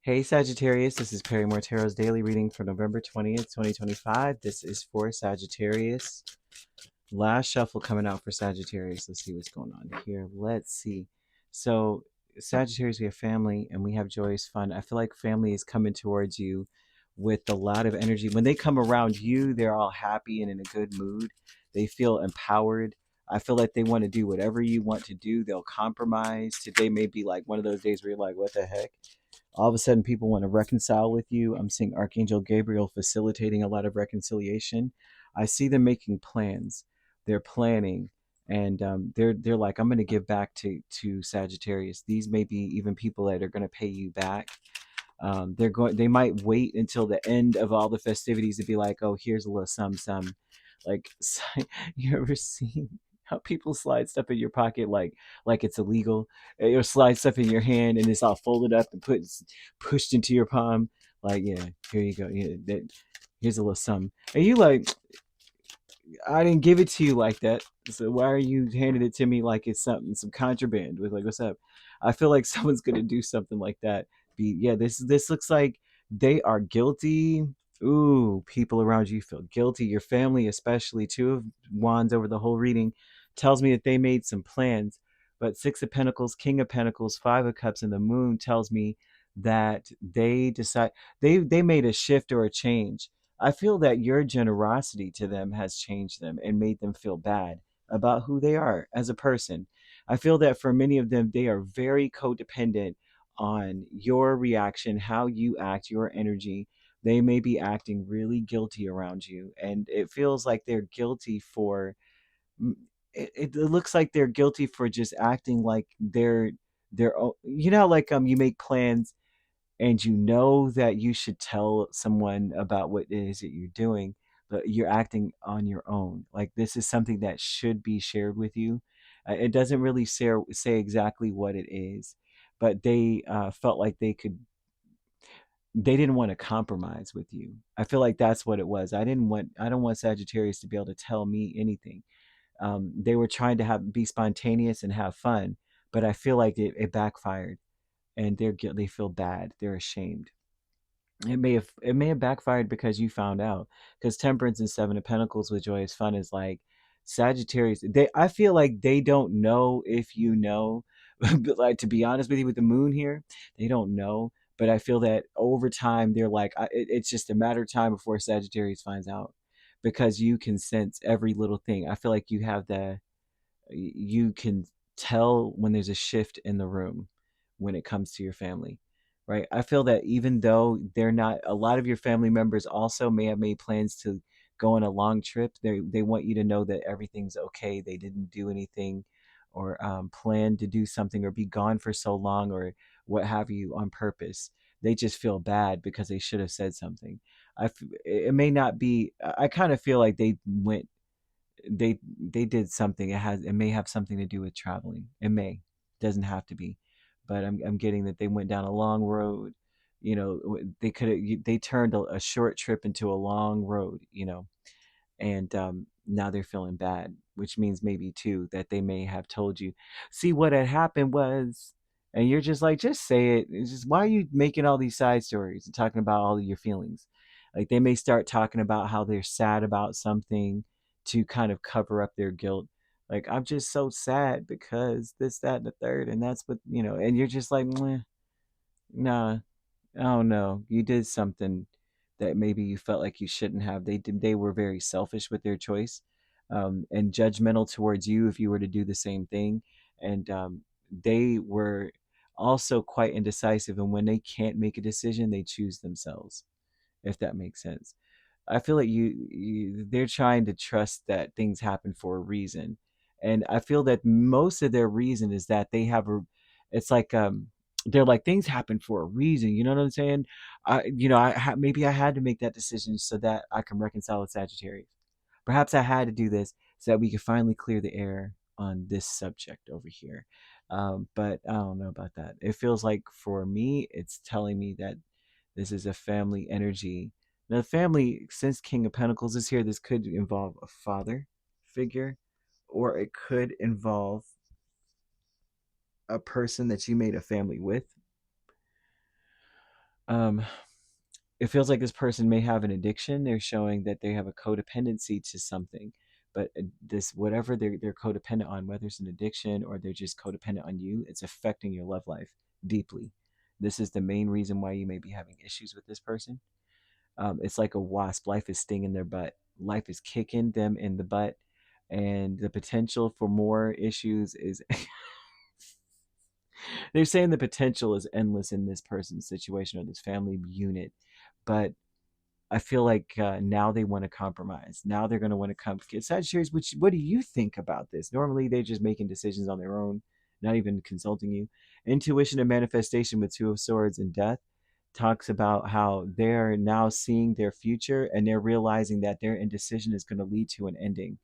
Hey Sagittarius, this is Perrymore Tarot's daily reading for November 20th, 2025. This is for Sagittarius. Last shuffle coming out for Sagittarius. Let's see what's going on here. Let's see. So, Sagittarius, we have family and we have joyous fun. I feel like family is coming towards you with a lot of energy. When they come around you, they're all happy and in a good mood. They feel empowered. I feel like they want to do whatever you want to do. They'll compromise. Today may be like one of those days where you're like, what the heck? All of a sudden people want to reconcile with you. I'm seeing Archangel Gabriel facilitating a lot of reconciliation. I see them making plans. They're planning, and they're like, I'm going to give back to Sagittarius. These may be even people that are going to pay you back. They might wait until the end of all the festivities to be like, oh, here's a little some. Like, you ever seen how people slide stuff in your pocket like it's illegal? Or slide stuff in your hand and it's all folded up and pushed into your palm. Like, yeah, here you go. Yeah, here's a little something. And you like, I didn't give it to you like that. So why are you handing it to me like it's something, some contraband? With like, what's up? I feel like someone's gonna do something like that. Yeah, this looks like they are guilty. Ooh, people around you feel guilty. Your family, especially, Two of Wands over the whole reading, tells me that they made some plans. But Six of Pentacles, King of Pentacles, Five of Cups, and the Moon tells me that they made a shift or a change. I feel that your generosity to them has changed them and made them feel bad about who they are as a person. I feel that for many of them, they are very codependent on your reaction, how you act, your energy. They may be acting really guilty around you, and it feels like they're guilty for. It looks like they're guilty for just acting like they're. You know, like you make plans and you know that you should tell someone about what it is that you're doing, but you're acting on your own. Like this is something that should be shared with you. It doesn't really say exactly what it is, but they felt like they didn't want to compromise with you. I feel like that's what it was. I don't want Sagittarius to be able to tell me anything. They were trying to be spontaneous and have fun, but I feel like it backfired, and they feel bad. They're ashamed. It may have backfired because you found out, because Temperance and Seven of Pentacles with joyous fun is like Sagittarius. I feel like they don't know if you know. But like, to be honest with you, with the moon here, they don't know, but I feel that over time they're like, it's just a matter of time before Sagittarius finds out, because you can sense every little thing. I feel like you can tell when there's a shift in the room when it comes to your family, right? I feel that even though they're not, a lot of your family members also may have made plans to go on a long trip. They want you to know that everything's okay. They didn't do anything or plan to do something or be gone for so long or what have you on purpose. They just feel bad because they should have said something. It may not be. I kind of feel like they did something. It may have something to do with traveling. It may, doesn't have to be, but I'm getting that they went down a long road. You know, they turned a short trip into a long road. You know, and now they're feeling bad, which means maybe too that they may have told you, see what had happened was, and you're just like, just say it. It's just, why are you making all these side stories and talking about all of your feelings? Like they may start talking about how they're sad about something to kind of cover up their guilt. Like, I'm just so sad because this, that, and the third, and that's what, and you're just like, "Meh, nah, oh no, you did something that maybe you felt like you shouldn't have." They were very selfish with their choice, and judgmental towards you if you were to do the same thing. And they were also quite indecisive, and when they can't make a decision, they choose themselves, if that makes sense. I feel like they're trying to trust that things happen for a reason, and I feel that most of their reason is that they have a. It's like they're like, things happen for a reason. You know what I'm saying? Maybe I had to make that decision so that I can reconcile with Sagittarius. Perhaps I had to do this so that we could finally clear the air on this subject over here. But I don't know about that. It feels like for me, it's telling me that this is a family energy. Now, the family, since King of Pentacles is here, this could involve a father figure, or it could involve a person that you made a family with. Um, it feels like this person may have an addiction. They're showing that they have a codependency to something, but this whatever they're codependent on, whether it's an addiction or they're just codependent on you, it's affecting your love life deeply. This is the main reason why you may be having issues with this person. It's like a wasp. Life is stinging their butt. Life is kicking them in the butt, and the potential for more issues is. They're saying the potential is endless in this person's situation or this family unit, but I feel like now they want to compromise. Now they're going to want to come. Sagittarius, what do you think about this? Normally, they're just making decisions on their own, not even consulting you. Intuition and manifestation with Two of Swords and Death talks about how they're now seeing their future and they're realizing that their indecision is going to lead to an ending.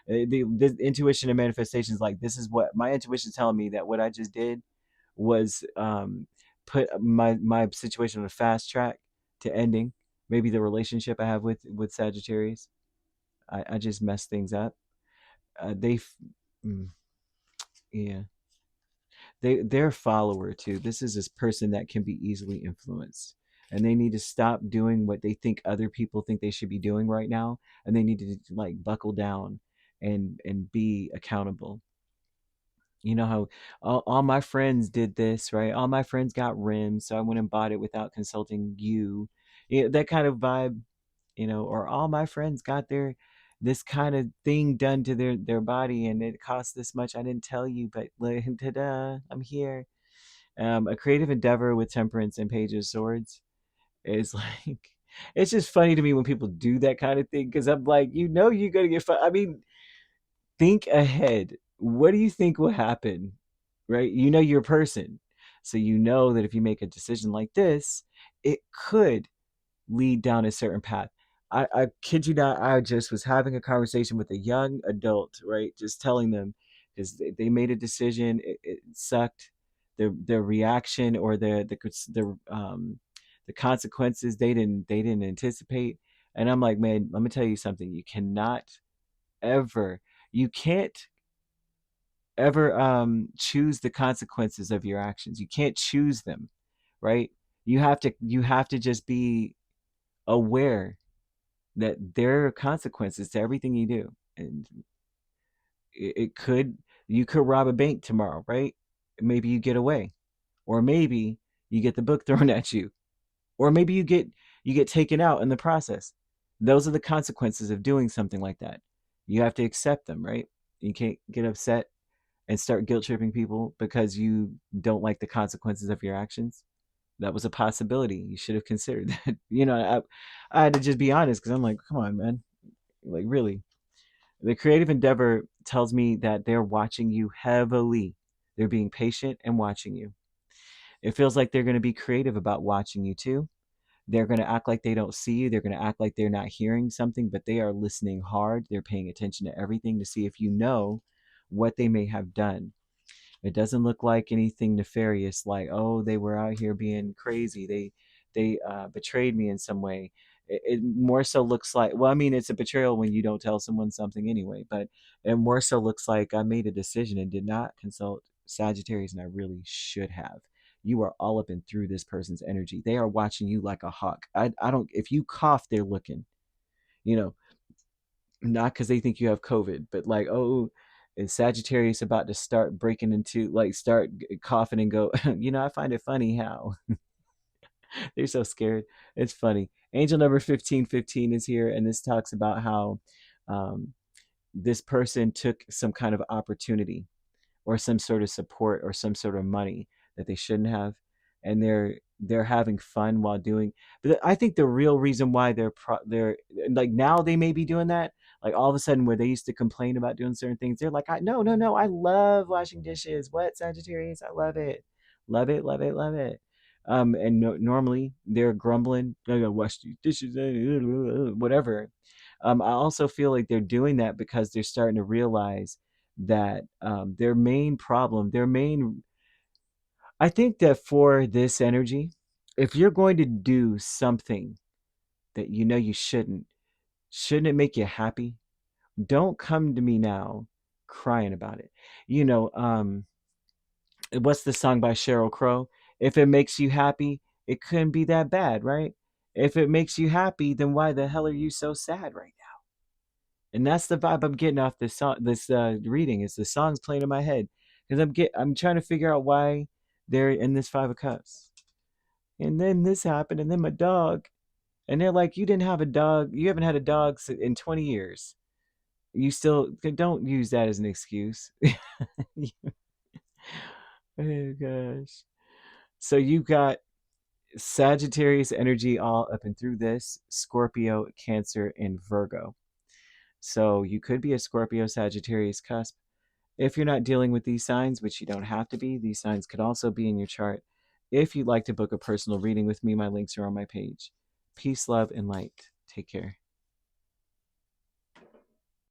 The intuition and manifestation is like, this is what my intuition is telling me, that what I just did was put my situation on a fast track to ending. Maybe the relationship I have with Sagittarius, I just messed things up. They, mm, yeah, they're a follower too. This is this person that can be easily influenced, and they need to stop doing what they think other people think they should be doing right now, and they need to like buckle down and be accountable. You know how all my friends did this, right? All my friends got rims, so I went and bought it without consulting you. Yeah, that kind of vibe, or all my friends got their this kind of thing done to their body and it cost this much. I didn't tell you, but like, ta-da, I'm here. A creative endeavor with temperance and page of swords is like it's just funny to me when people do that kind of thing because I'm like, you're gonna get fun. I mean, think ahead. What do you think will happen? Right? You're a person. So you know that if you make a decision like this, it could lead down a certain path. I kid you not, I just was having a conversation with a young adult, right? Just telling them because they made a decision, it sucked. Their reaction or the consequences they didn't anticipate. And I'm like, man, let me tell you something. Ever you can't ever choose the consequences of your actions. You can't choose them, right? You have to just be aware that there are consequences to everything you do, and it could you could rob a bank tomorrow, right? Maybe you get away, or maybe you get the book thrown at you, or maybe you get taken out in the process. Those are the consequences of doing something like that. You have to accept them, right? You can't get upset and start guilt tripping people because you don't like the consequences of your actions. That was a possibility. You should have considered that. I had to just be honest because I'm like, come on, man. Like, really. The creative endeavor tells me that they're watching you heavily. They're being patient and watching you. It feels like they're going to be creative about watching you too. They're going to act like they don't see you. They're going to act like they're not hearing something, but they are listening hard. They're paying attention to everything to see if you know what they may have done. It doesn't look like anything nefarious, like, oh, they were out here being crazy. They betrayed me in some way. It more so looks like, well, I mean, it's a betrayal when you don't tell someone something anyway, but it more so looks like I made a decision and did not consult Sagittarius, and I really should have. You are all up and through this person's energy. They are watching you like a hawk. I don't, if you cough, they're looking, you know, not because they think you have COVID, but like, oh, is Sagittarius about to start breaking into, like, start coughing and go, I find it funny how they're so scared. It's funny. Angel number 1515 is here, and this talks about how um, this person took some kind of opportunity or some sort of support or some sort of money that they shouldn't have, and they're having fun while doing. But I think the real reason why they're like, now they may be doing that, like, all of a sudden, where they used to complain about doing certain things, they're like, no, no, no, I love washing dishes. What, Sagittarius? I love it, love it, love it, love it. And normally they're grumbling, I gotta wash these dishes, whatever. I also feel like they're doing that because they're starting to realize that their main problem, I think that for this energy, if you're going to do something that you know you shouldn't it make you happy? Don't come to me now crying about it. You know, what's the song by Sheryl Crow? If it makes you happy, it couldn't be that bad, right? If it makes you happy, then why the hell are you so sad right now? And that's the vibe I'm getting off this song, this reading. Is the song's playing in my head because I'm trying to figure out why they're in this Five of Cups. And then this happened, and then my dog, and they're like, you didn't have a dog, you haven't had a dog in 20 years. You still don't use that as an excuse. Oh gosh. So you got Sagittarius energy all up and through this, Scorpio, Cancer, and Virgo. So you could be a Scorpio Sagittarius cusp. If you're not dealing with these signs, which you don't have to be, these signs could also be in your chart. If you'd like to book a personal reading with me, my links are on my page. Peace, love, and light. Take care.